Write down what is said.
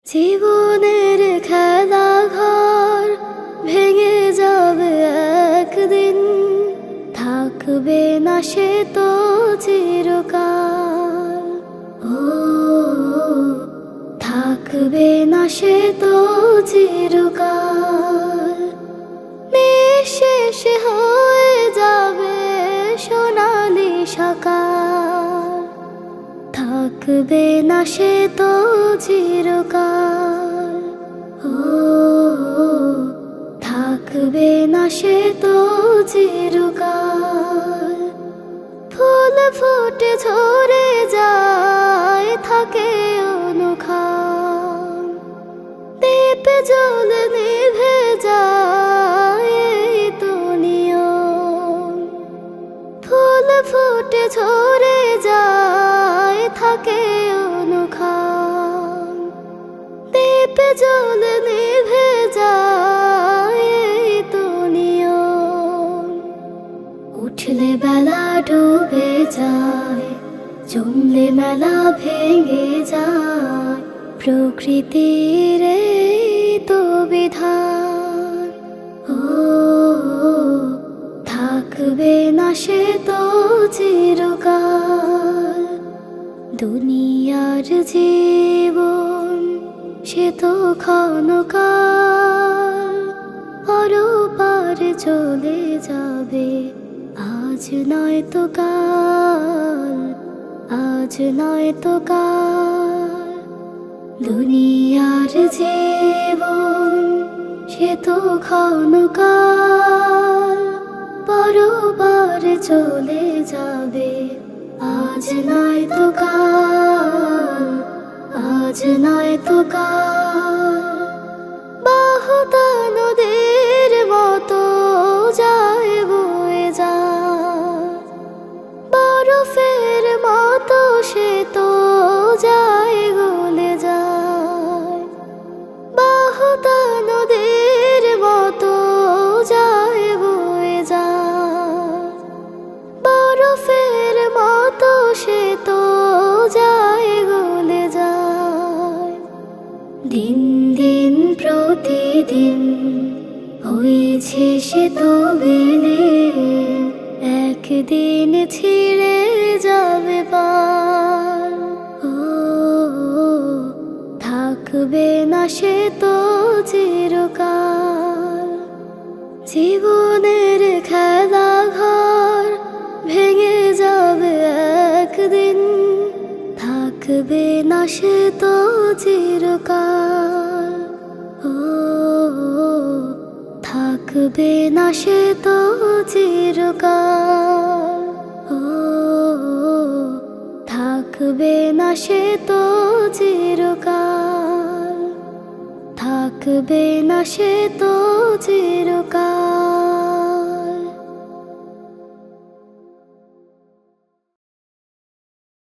জীবনের খেলাঘর ভেঙে যাবে একদিন, থাকবে না সে তো চিরকাল। ও থাকবে না সে তো চিরকাল। নিঃশেষ হয়ে যাবে সোনালি সকাল, থাকবে না সে তো চিরকাল। ও থাকবে না সে তো চিরকাল। ফুল ফুটে ঝরে যায় থাকে অনুক্ষণ, দীপ জল নিভে যায় এই তো নিয়ম। ফুল ফুটে ঝরে যায় থাকে অনুক্ষণ, দীপ জল নিভে যায় এই তো নিয়ম। উঠলে বেলা ডুবে যায়, জমলে মেলা ভেঙে যায়, প্রকৃতির এই তো বিধান। ও থাকবে না সে তো চিরকাল। দুনিয়ার জীবন সে তো ক্ষণকাল, পরপার চলে যাবে আজ নয় তো কাল, আজ নয় তো কাল। দুনিয়ার জীবন সে তো ক্ষণকাল, পরপার চলে যাবে আজ নয় তো কাল, আজ নয় তো কাল। বাহুতা নদীর মতো যায় বয়ে যায়, বরফের মতো সে তো যায় গলে যায়। বাহুতা নদীর মতো যায় বয়ে যায়, বরফের মতো সে তো যায় গলে যায়। দিন দিন প্রতিদিন হয়েছে সে তো বিলীন, একদিন ছিঁড়ে যাবে পাল। ও থাকবে না সে তো চিরকাল। জীবনের খেলাঘর ভেঙে যাবে একদিন, থাকবে না সে তো চিরকাল। ও থাকবে না সে তো চিরকাল। ও থাকবে না সে তো চিরকাল, থাকবে না সে তো চিরকাল।